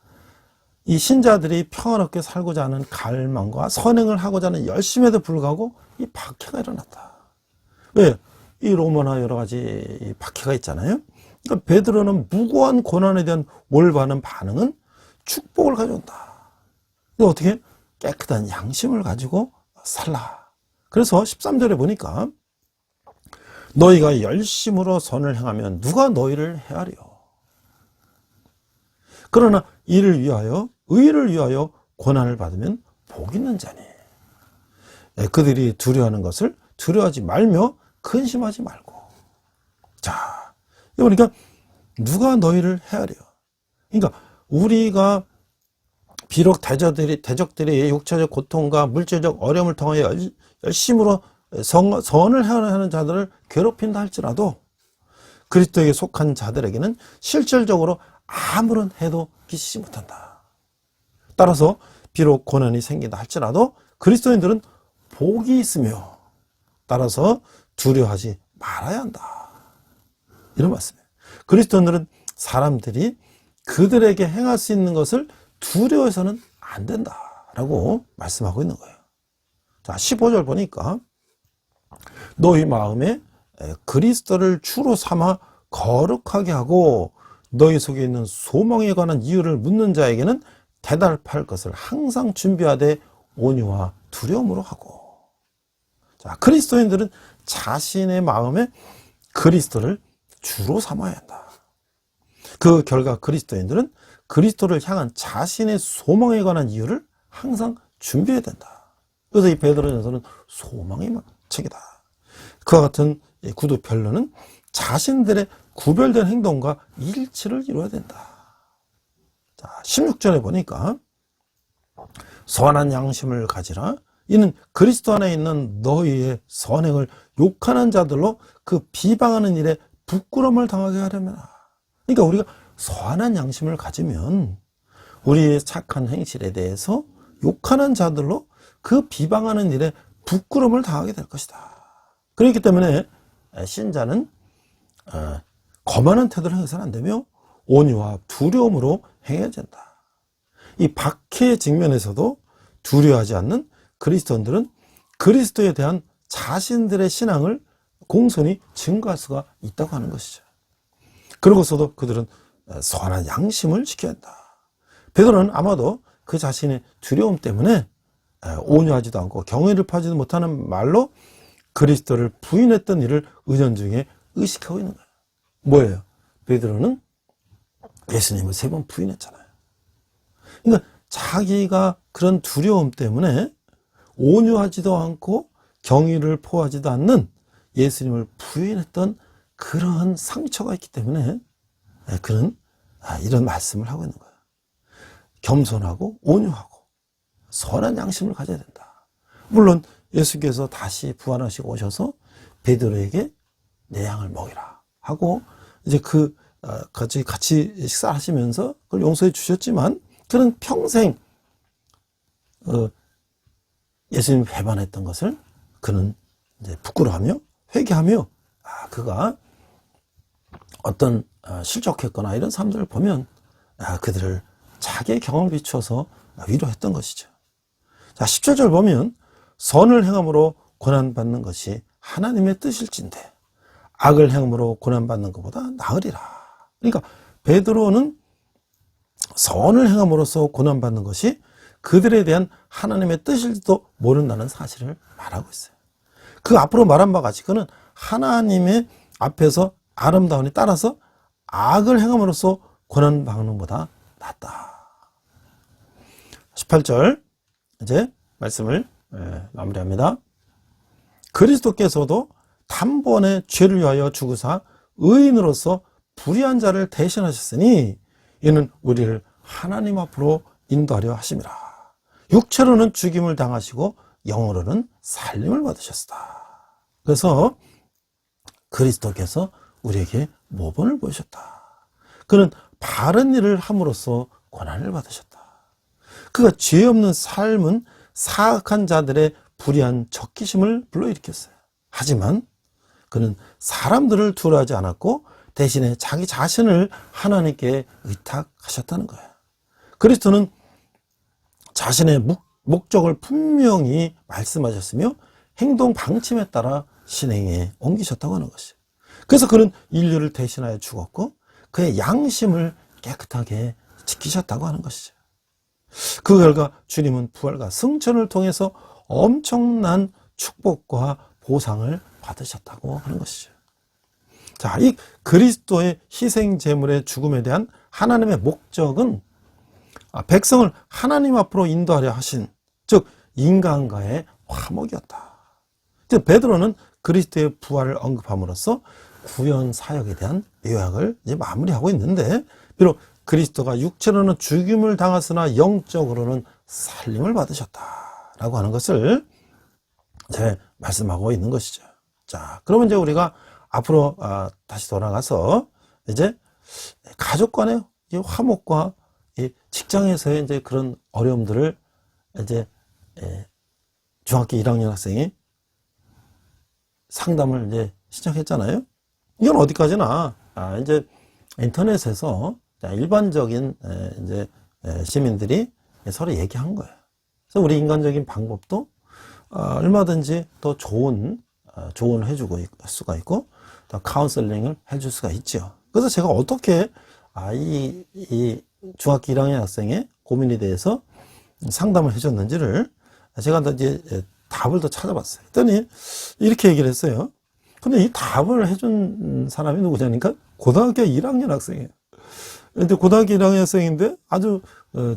이 신자들이 평화롭게 살고자 하는 갈망과 선행을 하고자 하는 열심에도 불구하고 이 박해가 일어났다. 왜? 이 로마나 여러 가지 박해가 있잖아요. 그러니까 베드로는 무고한 고난에 대한 올바른 반응은 축복을 가져온다. 근데 어떻게? 깨끗한 양심을 가지고 살라. 그래서 13절에 보니까 너희가 열심으로 선을 행하면 누가 너희를 헤아려. 그러나 이를 위하여 의를 위하여 고난을 받으면 복 있는 자니. 그들이 두려워하는 것을 두려워하지 말며 근심하지 말고. 자, 그러니까 누가 너희를 헤아려. 그러니까 우리가 비록 대적들이 육체적 고통과 물질적 어려움을 통하여 열심으로 선을 하는 자들을 괴롭힌다 할지라도 그리스도에게 속한 자들에게는 실질적으로 아무런 해도 끼치지 못한다. 따라서 비록 고난이 생긴다 할지라도 그리스도인들은 복이 있으며 따라서 두려워하지 말아야 한다. 이런 말씀이에요. 그리스도인들은 사람들이 그들에게 행할 수 있는 것을 두려워해서는 안 된다라고 말씀하고 있는 거예요. 자, 15절 보니까 너희 마음에 그리스도를 주로 삼아 거룩하게 하고 너희 속에 있는 소망에 관한 이유를 묻는 자에게는 대답할 것을 항상 준비하되 온유와 두려움으로 하고. 자, 그리스도인들은 자신의 마음에 그리스도를 주로 삼아야 한다. 그 결과 그리스도인들은 그리스도를 향한 자신의 소망에 관한 이유를 항상 준비해야 된다. 그래서 이 베드로전서는 소망의 책이다. 그와 같은 구두 변론은 자신들의 구별된 행동과 일치를 이루어야 된다. 자, 16절에 보니까 선한 양심을 가지라. 이는 그리스도 안에 있는 너희의 선행을 욕하는 자들로 그 비방하는 일에 부끄러움을 당하게 하려면. 그러니까 우리가 선한 양심을 가지면 우리의 착한 행실에 대해서 욕하는 자들로 그 비방하는 일에 부끄러움을 당하게 될 것이다. 그렇기 때문에 신자는 거만한 태도를 행해서는 안 되며 온유와 두려움으로 행해야 된다. 이 박해 직면에서도 두려워하지 않는 그리스도인들은 그리스도에 대한 자신들의 신앙을 공손히 증거할 수가 있다고 하는 것이죠. 그러고서도 그들은 선한 양심을 지켜야 한다. 베드로는 아마도 그 자신의 두려움 때문에 온유하지도 않고 경외를 표하지도 못하는 말로 그리스도를 부인했던 일을 은연중에 의식하고 있는 거예요. 뭐예요? 베드로는 예수님을 3번 부인했잖아요. 그러니까 자기가 그런 두려움 때문에 온유하지도 않고 경의를 표하지도 않는 예수님을 부인했던 그러한 상처가 있기 때문에 그는 이런 말씀을 하고 있는 거예요. 겸손하고 온유하고 선한 양심을 가져야 된다. 물론 예수께서 다시 부활하시고 오셔서 베드로에게 내 양을 먹이라 하고 이제 같이 식사하시면서 그걸 용서해 주셨지만 그는 평생 예수님 배반했던 것을 그는 이제 부끄러워하며 회개하며 그가 어떤 실족했거나 이런 사람들을 보면 그들을 자기의 경험을 비추어서 위로했던 것이죠. 자, 17절 보면 선을 행함으로 고난받는 것이 하나님의 뜻일진데 악을 행함으로 고난받는 것보다 나으리라. 그러니까 베드로는 선을 행함으로써 고난받는 것이 그들에 대한 하나님의 뜻일지도 모른다는 사실을 말하고 있어요. 그 앞으로 말한 바와 같이 그는 하나님의 앞에서 아름다움에 따라서 악을 행함으로써 고난받는 것보다 낫다. 18절 이제 말씀을 마무리합니다. 그리스도께서도 단번에 죄를 위하여 죽으사 의인으로서 불의한 자를 대신하셨으니 이는 우리를 하나님 앞으로 인도하려 하심이라. 육체로는 죽임을 당하시고 영으로는 살림을 받으셨다. 그래서 그리스도께서 우리에게 모범을 보이셨다. 그는 바른 일을 함으로써 고난을 받으셨다. 그가 죄 없는 삶은 사악한 자들의 불의한 적기심을 불러일으켰어요. 하지만 그는 사람들을 두려워하지 않았고 대신에 자기 자신을 하나님께 의탁하셨다는 거예요. 그리스도는 자신의 목적을 분명히 말씀하셨으며 행동 방침에 따라 신행에 옮기셨다고 하는 것이에요. 그래서 그는 인류를 대신하여 죽었고 그의 양심을 깨끗하게 지키셨다고 하는 것이죠. 그 결과 주님은 부활과 승천을 통해서 엄청난 축복과 보상을 받으셨다고 하는 것이죠. 자, 이 그리스도의 희생 제물의 죽음에 대한 하나님의 목적은 백성을 하나님 앞으로 인도하려 하신, 즉 인간과의 화목이었다. 베드로는 그리스도의 부활을 언급함으로써 구원 사역에 대한 요약을 이제 마무리하고 있는데, 비록 그리스도가 육체로는 죽임을 당하으나 영적으로는 살림을 받으셨다라고 하는 것을 이제 말씀하고 있는 것이죠. 자, 그러면 이제 우리가 앞으로 다시 돌아가서 이제 가족 간의 이 화목과 이 직장에서의 이제 그런 어려움들을 이제 중학교 1학년 학생이 상담을 이제 시작했잖아요. 이건 어디까지나 이제 인터넷에서 일반적인 이제 시민들이 서로 얘기한 거예요. 그래서 우리 인간적인 방법도 얼마든지 더 좋은 조언을 해주고 할 수가 있고 더 카운슬링을 해줄 수가 있죠. 그래서 제가 어떻게 이 중학교 1학년 학생의 고민에 대해서 상담을 해줬는지를 제가 이제 답을 더 찾아봤어요. 그랬더니 이렇게 얘기를 했어요. 근데 이 답을 해준 사람이 누구냐니까 고등학교 1학년 학생이에요. 근데 고등학교 1학년 학생인데 아주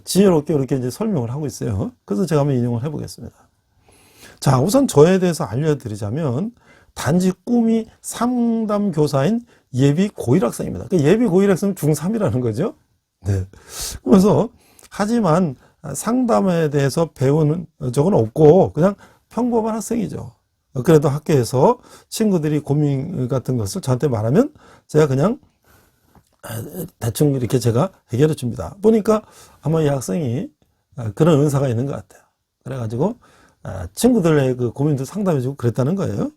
지혜롭게 이렇게 이제 설명을 하고 있어요. 그래서 제가 한번 인용을 해보겠습니다. 자, 우선 저에 대해서 알려드리자면 단지 꿈이 상담교사인 예비 고1 학생입니다. 그 예비 고1 학생은 중3이라는 거죠. 네. 그래서 하지만 상담에 대해서 배우는 적은 없고 그냥 평범한 학생이죠. 그래도 학교에서 친구들이 고민 같은 것을 저한테 말하면 제가 그냥 대충 이렇게 제가 해결해 줍니다. 보니까 아마 이 학생이 그런 은사가 있는 것 같아요. 그래가지고 친구들의 그 고민도 상담해주고 그랬다는 거예요.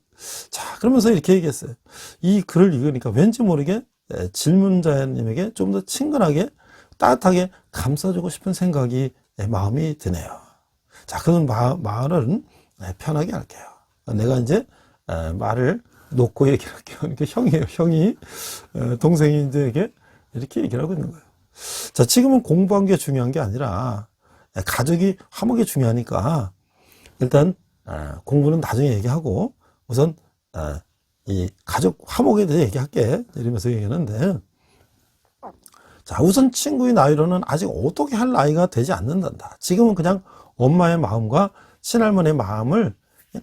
자, 그러면서 이렇게 얘기했어요. 이 글을 읽으니까 왠지 모르게 질문자님에게 좀 더 친근하게 따뜻하게 감싸주고 싶은 생각이 마음이 드네요. 자, 그런 말은 편하게 할게요. 내가 이제 말을 놓고 얘기를 할게요. 이렇게 형이에요. 형이 동생이 이제 이렇게 얘기를 하고 있는 거예요. 자, 지금은 공부한 게 중요한 게 아니라 가족이 화목이 중요하니까 일단 공부는 나중에 얘기하고 우선 이 가족 화목에 대해 얘기할게 이러면서 얘기하는데, 자, 우선 친구의 나이로는 아직 어떻게 할 나이가 되지 않는단다. 지금은 그냥 엄마의 마음과 친할머니의 마음을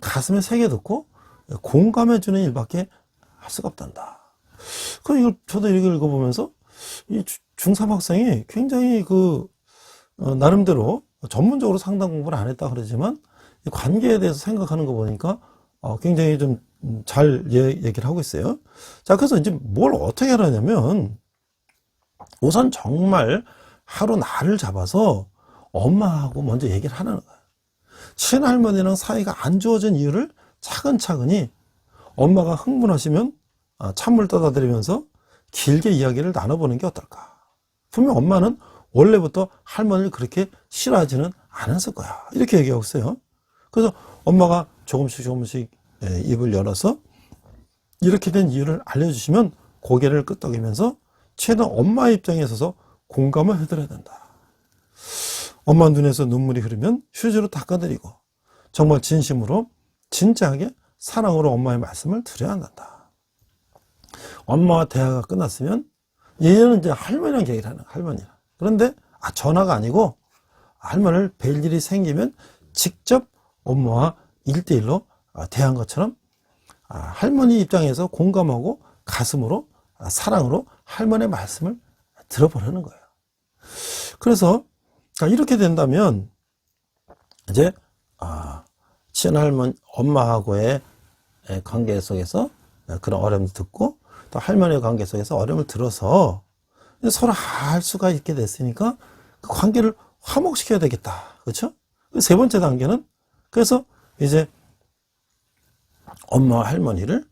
가슴에 새겨듣고 공감해주는 일밖에 할 수가 없단다. 이걸 저도 이렇게 읽어보면서 이 중3 학생이 굉장히 나름대로 전문적으로 상담 공부를 안 했다 그러지만 이 관계에 대해서 생각하는 거 보니까 굉장히 좀 잘 얘기를 하고 있어요. 자, 그래서 이제 뭘 어떻게 하냐면 우선 정말 하루 날을 잡아서 엄마하고 먼저 얘기를 하는 거예요. 친할머니랑 사이가 안 좋아진 이유를 차근차근히 엄마가 흥분하시면 찬물 떠다 드리면서 길게 이야기를 나눠보는 게 어떨까. 분명 엄마는 원래부터 할머니를 그렇게 싫어하지는 않았을 거야. 이렇게 얘기하고 있어요. 그래서 엄마가 조금씩 입을 열어서 이렇게 된 이유를 알려주시면 고개를 끄덕이면서 최대한 엄마의 입장에 서서 공감을 해드려야 된다. 엄마 눈에서 눈물이 흐르면 휴지로 닦아드리고 정말 진심으로 진지하게 사랑으로 엄마의 말씀을 드려야 한다. 엄마와 대화가 끝났으면 얘는 이제 할머니랑 얘기를 하는 거야. 할머니랑. 그런데 전화가 아니고 할머니를 뵐 일이 생기면 직접 엄마와 1대1로 대한 것처럼 할머니 입장에서 공감하고 가슴으로 사랑으로 할머니의 말씀을 들어보려는 거예요. 그래서 이렇게 된다면 이제 친할머니 엄마하고의 관계 속에서 그런 어려움을 듣고 또 할머니의 관계 속에서 어려움을 들어서 서로 할 수가 있게 됐으니까 그 관계를 화목시켜야 되겠다. 그렇죠? 세 번째 단계는 그래서 이제 엄마와 할머니를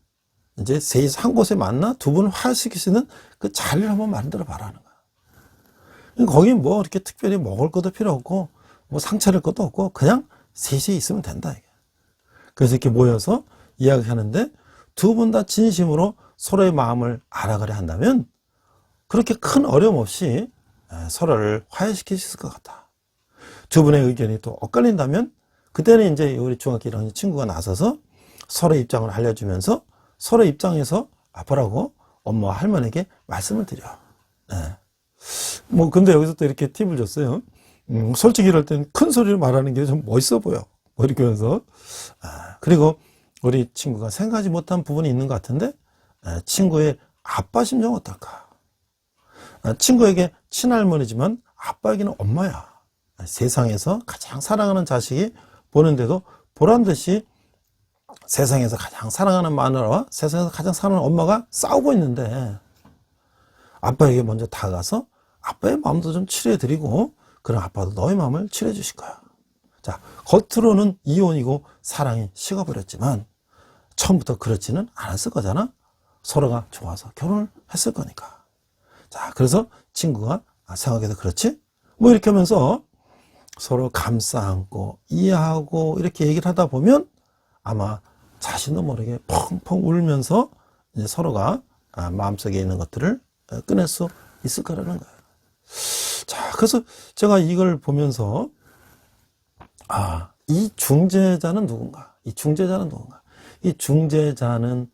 이제 셋이서 한 곳에 만나 두 분을 화해시킬 수 있는 그 자리를 한번 만들어 봐라는 거야. 거기 뭐 이렇게 특별히 먹을 것도 필요 없고 뭐 상차릴 것도 없고 그냥 셋이 있으면 된다. 이게. 그래서 이렇게 모여서 이야기하는데 두 분 다 진심으로 서로의 마음을 알아가려 한다면 그렇게 큰 어려움 없이 서로를 화해시킬 수 있을 것 같다. 두 분의 의견이 또 엇갈린다면 그때는 이제 우리 중학교 1학년 친구가 나서서 서로 입장을 알려주면서 서로 입장에서 보라고 엄마와 할머니에게 말씀을 드려. 뭐 근데 여기서 또 이렇게 팁을 줬어요. 솔직히 이럴 땐 큰 소리로 말하는 게 좀 멋있어 보여. 뭐 이렇게 하면서 그리고 우리 친구가 생각하지 못한 부분이 있는 것 같은데 친구의 아빠 심정은 어떨까? 친구에게 친할머니지만 아빠에게는 엄마야. 세상에서 가장 사랑하는 자식이 보는데도 보란듯이 세상에서 가장 사랑하는 마누라와 세상에서 가장 사랑하는 엄마가 싸우고 있는데 아빠에게 먼저 다가가서 아빠의 마음도 좀 치료해드리고 그럼 아빠도 너의 마음을 치료해 주실 거야. 자, 겉으로는 이혼이고 사랑이 식어버렸지만 처음부터 그렇지는 않았을 거잖아. 서로가 좋아서 결혼을 했을 거니까. 자, 그래서 친구가 생각해도 그렇지? 뭐 이렇게 하면서 서로 감싸 안고 이해하고 이렇게 얘기를 하다 보면 아마 자신도 모르게 펑펑 울면서 이제 서로가 마음속에 있는 것들을 꺼낼 수 있을 거라는 거예요. 자, 그래서 제가 이걸 보면서 이 중재자는 누군가? 이 중재자는 누군가? 이 중재자는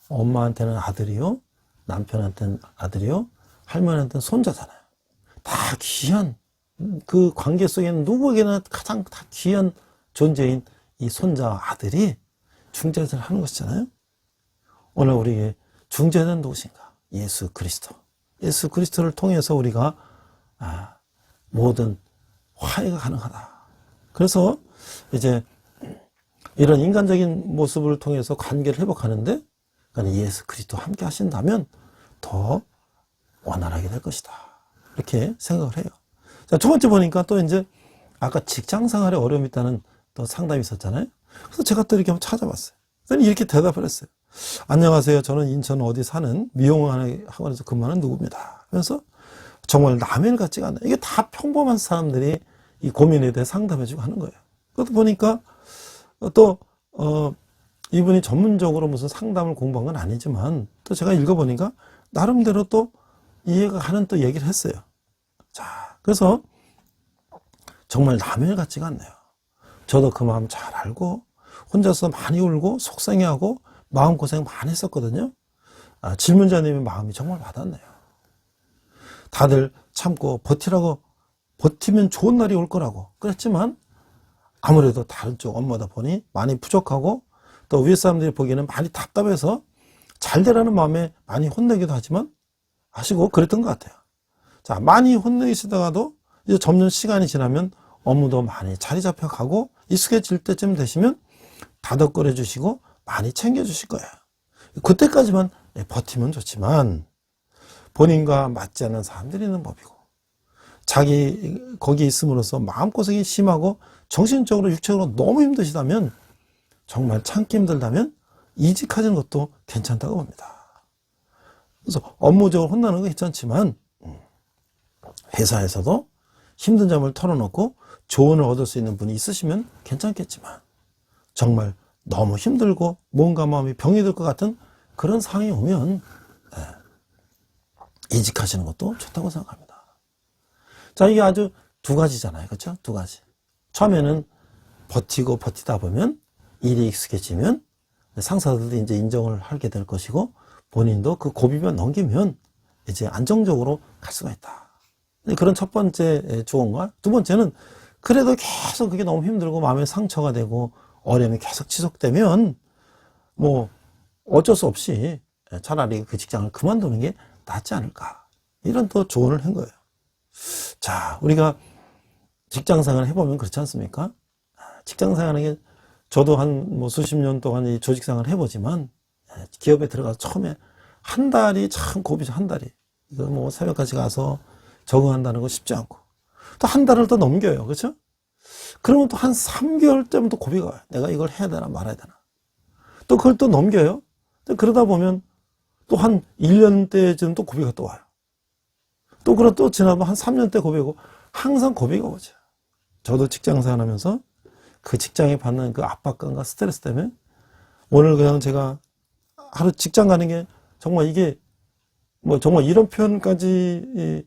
엄마한테는 아들이요, 남편한테는 아들이요, 할머니한테는 손자잖아요. 다 귀한 그 관계 속에는 누구에게나 가장 다 귀한 존재인 이 손자와 아들이 중재자를 하는 것이잖아요. 오늘 우리에게 중재자는 누구신가? 예수 그리스도. 예수 그리스도를 통해서 우리가 모든 화해가 가능하다. 그래서 이제 이런 인간적인 모습을 통해서 관계를 회복하는데 그러니까 예수 그리스도 함께 하신다면 더 원활하게 될 것이다. 이렇게 생각을 해요. 자, 두 번째 보니까 또 이제 아까 직장 생활에 어려움이 있다는 또 상담이 있었잖아요. 그래서 제가 또 이렇게 한번 찾아봤어요. 그랬더니 이렇게 대답을 했어요. 안녕하세요. 저는 인천 어디 사는 미용학원에서 근무하는 누구입니다. 그래서 정말 남의 일 같지가 않아요. 이게 다 평범한 사람들이 이 고민에 대해 상담해주고 하는 거예요. 그것도 보니까 또 이분이 전문적으로 무슨 상담을 공부한 건 아니지만 또 제가 읽어보니까 나름대로 또 이해가 가는 또 얘기를 했어요. 자, 그래서 정말 남의 일 같지가 않네요. 저도 그 마음 잘 알고 혼자서 많이 울고 속상해하고 마음고생 많이 했었거든요. 질문자님의 마음이 정말 와닿네요. 다들 참고 버티라고 버티면 좋은 날이 올 거라고 그랬지만 아무래도 다른 쪽 업무다 보니 많이 부족하고 또 위에 사람들이 보기에는 많이 답답해서 잘 되라는 마음에 많이 혼내기도 하지만 하시고 그랬던 것 같아요. 자, 많이 혼내시다가도 이제 점점 시간이 지나면 업무도 많이 자리 잡혀가고 익숙해질 때쯤 되시면 다독거려 주시고 많이 챙겨주실 거예요. 그때까지만 버티면 좋지만 본인과 맞지 않는 사람들이 있는 법이고 자기 거기에 있음으로써 마음고생이 심하고 정신적으로 육체적으로 너무 힘드시다면 정말 참기 힘들다면 이직하는 것도 괜찮다고 봅니다. 그래서 업무적으로 혼나는 건 괜찮지만 회사에서도 힘든 점을 털어놓고 조언을 얻을 수 있는 분이 있으시면 괜찮겠지만 정말 너무 힘들고 뭔가 마음이 병이 들 것 같은 그런 상황이 오면 이직하시는 것도 좋다고 생각합니다. 자, 이게 아주 두 가지잖아요. 그렇죠? 두 가지. 처음에는 버티고 버티다 보면 일이 익숙해지면 상사들도 이제 인정을 하게 될 것이고 본인도 그 고비만 넘기면 이제 안정적으로 갈 수가 있다. 그런 첫 번째 조언과 두 번째는 그래도 계속 그게 너무 힘들고 마음에 상처가 되고 어려움이 계속 지속되면 뭐 어쩔 수 없이 차라리 그 직장을 그만두는 게 낫지 않을까. 이런 또 조언을 한 거예요. 자, 우리가 직장생활을 해보면 그렇지 않습니까? 직장생활하는 게 저도 한 뭐 수십 년 동안 이 조직생활을 해보지만 기업에 들어가서 처음에 한 달이 참 고비죠. 한 달이. 이거 뭐 새벽까지 가서 적응한다는 거 쉽지 않고 또 한 달을 더 넘겨요. 그렇죠? 그러면 또 한 3개월 때면 또 고비가 와요. 내가 이걸 해야 되나 말아야 되나. 또 그걸 또 넘겨요. 그러다 보면 또 한 1년 때쯤 또 고비가 또 와요. 또 그러다 또 지나면 한 3년 때 고비고 항상 고비가 오죠. 저도 직장생활 하면서 그 직장에 받는 그 압박감과 스트레스 때문에 오늘 그냥 제가 하루 직장 가는 게 정말 이게 뭐 정말 이런 표현까지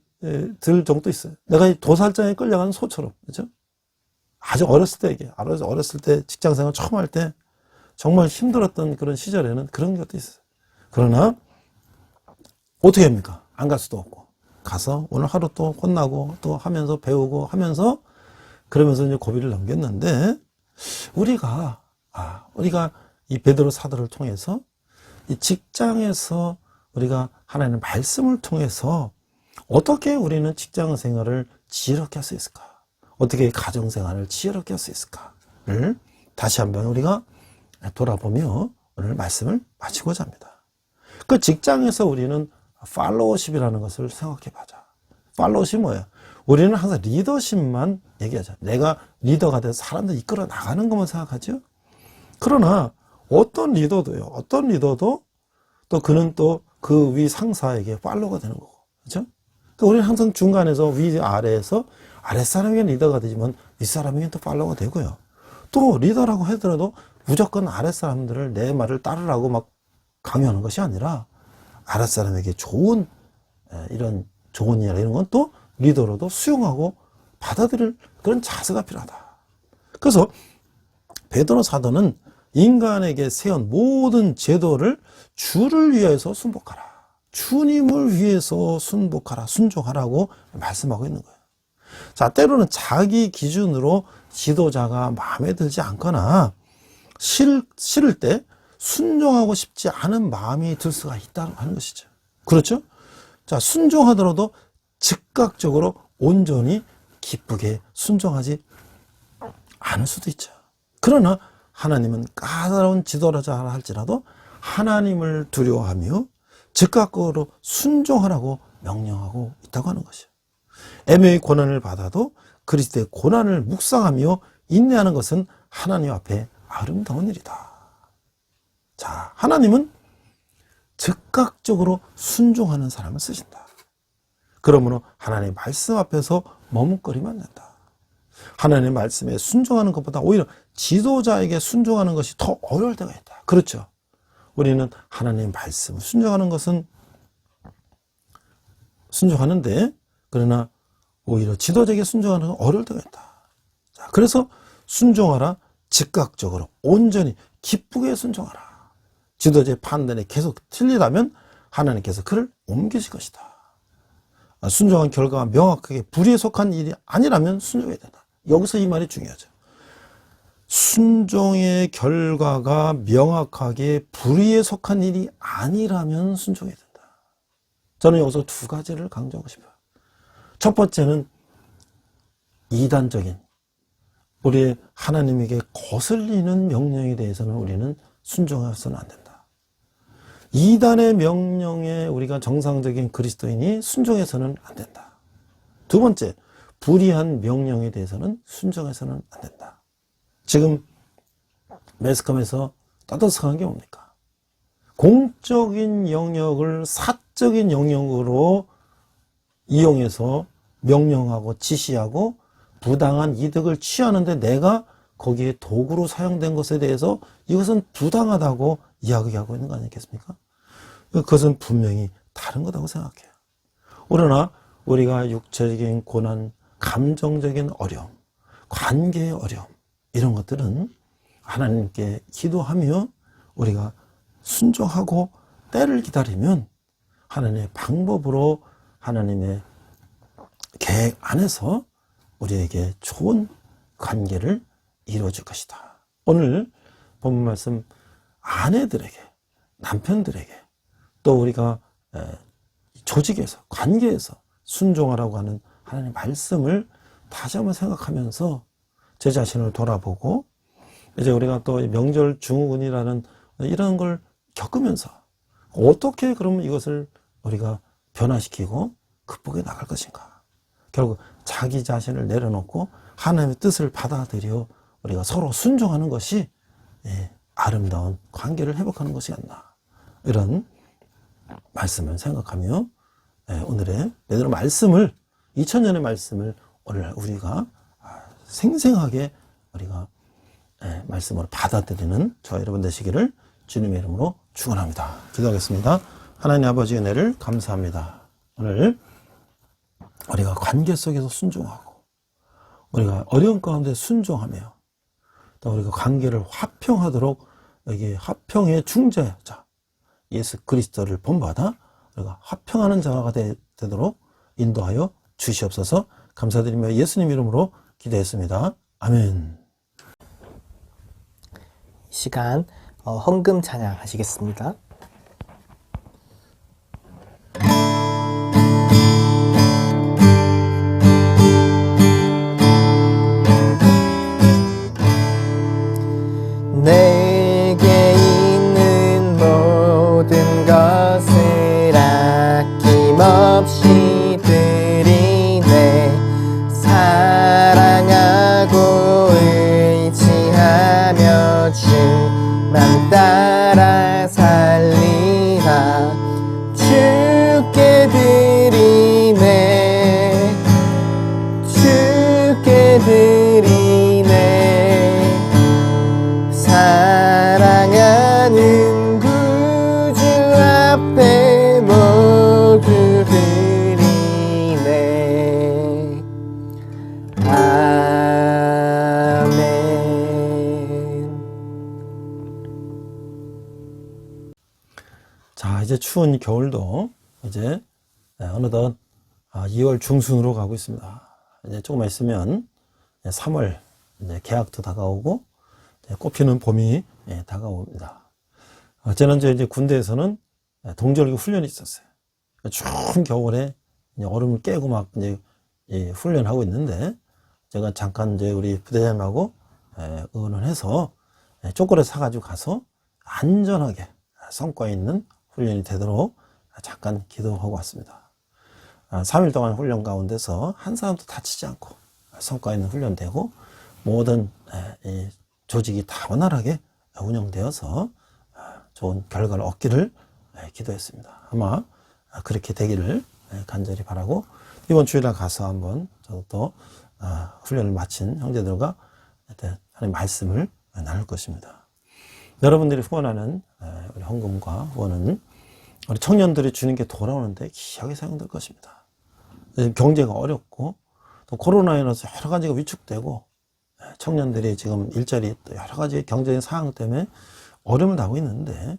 들 정도 있어요. 내가 이 도살장에 끌려가는 소처럼. 그렇죠? 아주 어렸을 때 얘기해요. 어렸을 때 직장생활 처음 할 때 정말 힘들었던 그런 시절에는 그런 것도 있어요. 그러나 어떻게 합니까? 안 갈 수도 없고 가서 오늘 하루 또 혼나고 또 하면서 배우고 하면서 그러면서 이제 고비를 넘겼는데 우리가 이 베드로 사도를 통해서 이 직장에서 우리가 하나님의 말씀을 통해서 어떻게 우리는 직장 생활을 지혜롭게 할 수 있을까? 어떻게 가정 생활을 지혜롭게 할 수 있을까를 다시 한번 우리가 돌아보며 오늘 말씀을 마치고자 합니다. 그 직장에서 우리는 팔로워십이라는 것을 생각해 보자. 팔로워십이 뭐예요? 우리는 항상 리더십만 얘기하죠. 내가 리더가 돼서 사람들 이끌어 나가는 것만 생각하죠. 그러나 어떤 리더도 또 그는 또 그 위 상사에게 팔로워가 되는 거고. 그렇죠? 또 우리는 항상 중간에서 위 아래에서 아랫사람에게 리더가 되지만 윗사람에게 또 팔로워가 되고요. 또 리더라고 하더라도 무조건 아랫사람들을 내 말을 따르라고 막 강요하는 것이 아니라 아랫사람에게 좋은 이런 조언이나 이런 건 또 리더로도 수용하고 받아들일 그런 자세가 필요하다. 그래서 베드로 사도는 인간에게 세운 모든 제도를 주를 위해서 순복하라. 주님을 위해서 순복하라, 순종하라고 말씀하고 있는 거예요. 자, 때로는 자기 기준으로 지도자가 마음에 들지 않거나 싫을 때 순종하고 싶지 않은 마음이 들 수가 있다는 하는 것이죠. 그렇죠? 자, 순종하더라도 즉각적으로 온전히 기쁘게 순종하지 않을 수도 있죠. 그러나 하나님은 까다로운 지도자라 할지라도 하나님을 두려워하며 즉각적으로 순종하라고 명령하고 있다고 하는 것이에요. 애매의 고난을 받아도 그리스도의 고난을 묵상하며 인내하는 것은 하나님 앞에 아름다운 일이다. 자, 하나님은 즉각적으로 순종하는 사람을 쓰신다. 그러므로 하나님의 말씀 앞에서 머뭇거리면 안 된다. 하나님의 말씀에 순종하는 것보다 오히려 지도자에게 순종하는 것이 더 어려울 때가 있다. 그렇죠? 우리는 하나님의 말씀을 순종하는 것은 순종하는데 그러나 오히려 지도자에게 순종하는 건 어려울 때가 있다. 자, 그래서 순종하라. 즉각적으로 온전히 기쁘게 순종하라. 지도자의 판단에 계속 틀리다면 하나님께서 그를 옮기실 것이다. 순종한 결과가 명확하게 불의에 속한 일이 아니라면 순종해야 된다. 여기서 이 말이 중요하죠. 순종의 결과가 명확하게 불의에 속한 일이 아니라면 순종해야 된다. 저는 여기서 두 가지를 강조하고 싶어요. 첫 번째는 이단적인 우리 하나님에게 거슬리는 명령에 대해서는 우리는 순종해서는 안 된다. 이단의 명령에 우리가 정상적인 그리스도인이 순종해서는 안 된다. 두 번째, 불의한 명령에 대해서는 순종해서는 안 된다. 지금 매스컴에서 떠들썩한 게 뭡니까? 공적인 영역을 사적인 영역으로 이용해서 명령하고 지시하고 부당한 이득을 취하는데 내가 거기에 도구로 사용된 것에 대해서 이것은 부당하다고 이야기하고 있는 거 아니겠습니까? 그것은 분명히 다른 거라고 생각해요. 그러나 우리가 육체적인 고난, 감정적인 어려움, 관계의 어려움 이런 것들은 하나님께 기도하며 우리가 순종하고 때를 기다리면 하나님의 방법으로 하나님의 계획 안에서 우리에게 좋은 관계를 이루어줄 것이다. 오늘 본문 말씀 아내들에게, 남편들에게 또 우리가 조직에서, 관계에서 순종하라고 하는 하나님의 말씀을 다시 한번 생각하면서 제 자신을 돌아보고 이제 우리가 또 명절 증후군이라는 이런 걸 겪으면서 어떻게 그러면 이것을 우리가 변화시키고 극복해 나갈 것인가. 결국 자기 자신을 내려놓고 하나님의 뜻을 받아들여 우리가 서로 순종하는 것이 아름다운 관계를 회복하는 것이 었나 이런 말씀을 생각하며 오늘의 베드로 말씀을 2000년의 말씀을 오늘 우리가 생생하게 우리가 말씀으로 받아들이는 저와 여러분 되시기를 주님의 이름으로 축원합니다. 기도하겠습니다. 하나님 아버지의 은혜를 감사합니다. 오늘 우리가 관계 속에서 순종하고 우리가 어려운 가운데 순종하며 또 우리가 관계를 화평하도록 여기 화평의 중재자 예수 그리스도를 본받아 우리가 화평하는 자가 되도록 인도하여 주시옵소서. 감사드리며 예수님 이름으로 기도했습니다. 아멘. 시간 헌금 찬양하시겠습니다. 내게 있는 모든 것을 아낌없이 드리네. 사랑하고 의지하며 주만 따라 살리라. 주께 드리네. 주께 드리네. 사랑하는 구주 앞에 모두 드리네. 아멘. 자, 이제 추운 겨울도 이제 어느덧 2월 중순으로 가고 있습니다. 이제 조금만 있으면 3월 이제 개학도 다가오고 꽃피는 봄이 다가옵니다. 지난주에 이제 군대에서는 동절기 훈련이 있었어요. 추운 겨울에 얼음을 깨고 막 이제 훈련하고 있는데 제가 잠깐 이제 우리 부대장님하고 의논을 해서 초콜릿 사가지고 가서 안전하게 성과 있는 훈련이 되도록 잠깐 기도하고 왔습니다. 3일 동안 훈련 가운데서 한 사람도 다치지 않고 성과 있는 훈련되고 모든 이 조직이 다 원활하게 운영되어서 좋은 결과를 얻기를 기도했습니다. 아마 그렇게 되기를 간절히 바라고 이번 주일날 가서 한번 저도 또 훈련을 마친 형제들과 하나님의 말씀을 나눌 것입니다. 여러분들이 후원하는 우리 헌금과 후원은 우리 청년들이 주님께 돌아오는데 귀하게 사용될 것입니다. 경제가 어렵고 또 코로나로 인해서 여러 가지가 위축되고 청년들이 지금 일자리 또 여러 가지 경제적인 상황 때문에 어려움을 당하고 있는데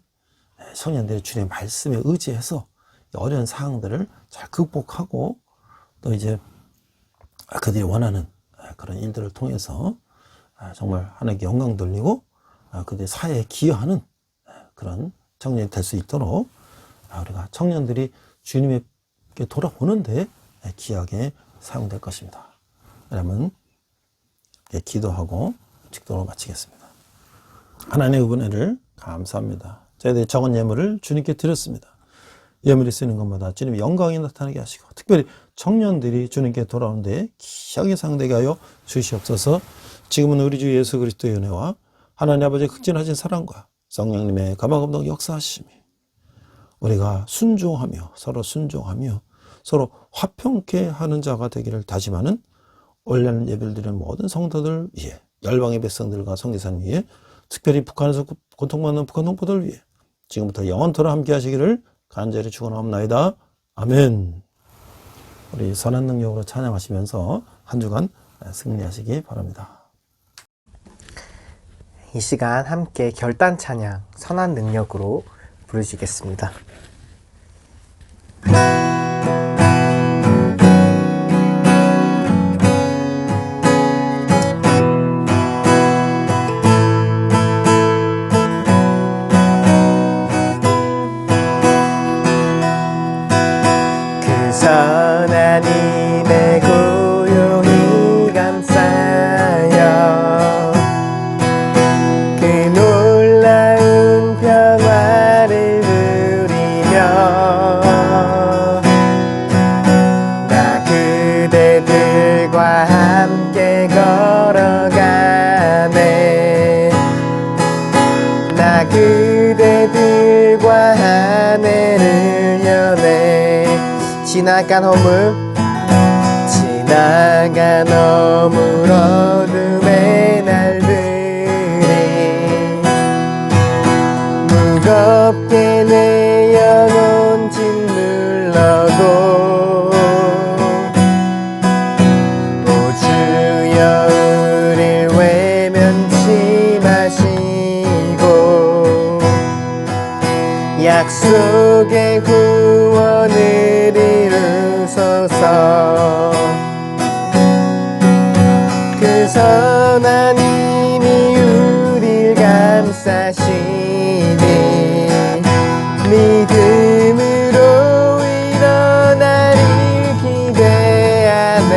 청년들이 주님의 말씀에 의지해서 어려운 상황들을 잘 극복하고 또 이제 그들이 원하는 그런 일들을 통해서 정말 하나님께 영광 돌리고 그들의 사회에 기여하는 그런 청년이 될 수 있도록 우리가 청년들이 주님께 돌아오는데 귀하게 사용될 것입니다. 그러면 기도하고 직도로 마치겠습니다. 하나님의 은혜를 감사합니다. 저희들이 적은 예물을 주님께 드렸습니다. 예물이 쓰는 것마다 주님의 영광이 나타나게 하시고 특별히 청년들이 주님께 돌아오는데 귀하게 사용되게 하여 주시옵소서. 지금은 우리 주 예수 그리스도의 은혜와 하나님 아버지의 극진하신 사랑과 성령님의 감화감동 역사하심이 우리가 순종하며 서로 순종하며 서로 화평케 하는 자가 되기를 다짐하는 올해는 예배를 드리는 모든 성도들 위해, 열방의 백성들과 선교사님 위해, 특별히 북한에서 고통받는 북한 동포들 위해 지금부터 영원토록 함께 하시기를 간절히 축원하옵나이다. 아멘. 우리 선한 능력으로 찬양하시면서 한 주간 승리하시기 바랍니다. 이 시간 함께 결단 찬양 선한 능력으로 부르시겠습니다. 그 선한 힘에 고요히 감싸여 그 놀라운 평화를 누리며 나 그대들과 함께 걸어가네. 나 그대들과 한 해를 여네. 지나간 어물 어둠의 날들이 무겁게 내 영혼 짓눌러도 오 주여 우릴 외면치 마시고 약속의 구원을 이루소서. 그 선한 힘이 우릴 감싸시니 믿음으로 일어나리 기대하네.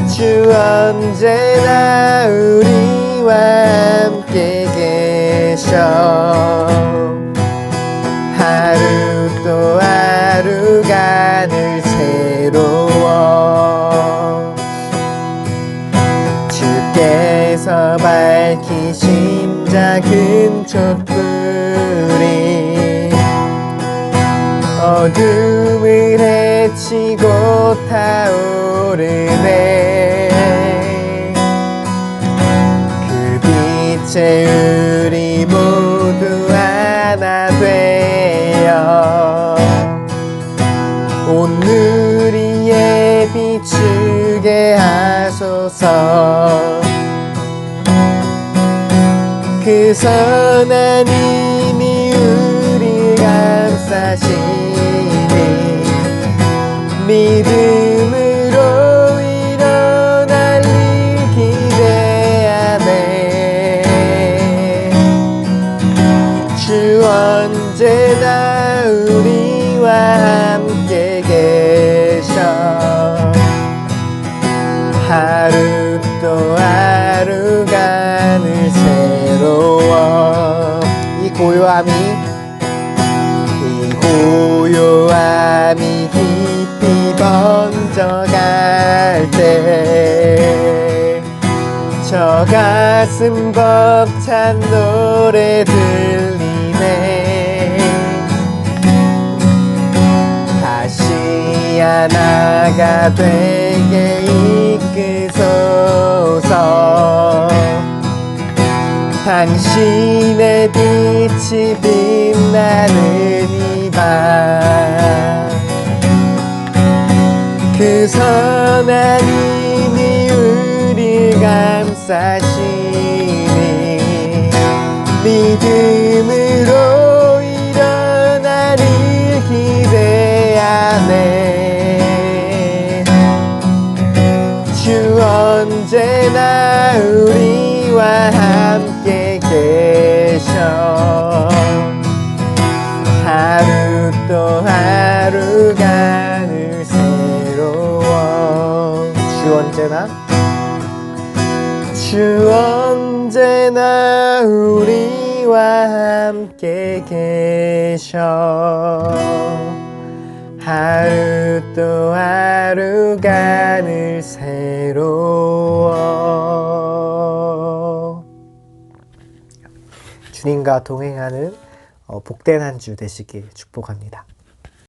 주 언제나 우리와 함께 계셔 하루 또 하루가 늘 새로워. 주께서 밝히신 작은 촛불이 어둠을 헤치고 타오르네. 그 빛에 우리 모두 하나 되어 온 누리에 비추게 하소서. 그 선한 힘이 우리 감싸시니 믿음으로 일어날 일 기대하네. 주 언제나 우리와 함께 계셔 하루 또 하루가 늘 새로워. 이 고요함이 깊이 번져갈 때 저 가슴 벅찬 노래 들리네. 다시 하나가 되게 이끄소서. 당신의 빛이 빛나는 이 밤 그 선한 힘이 우릴 감싸시니 믿음으로 일어날 일 기대하네. 주 언제나 우리와 함께 계셔 하루 또 하루가 늘 새로워. 주 언제나 우리와 함께 계셔 하루 또 하루가 늘 새로워. 주님과 여러분과 동행하는 복된 한 주 되시길 축복합니다.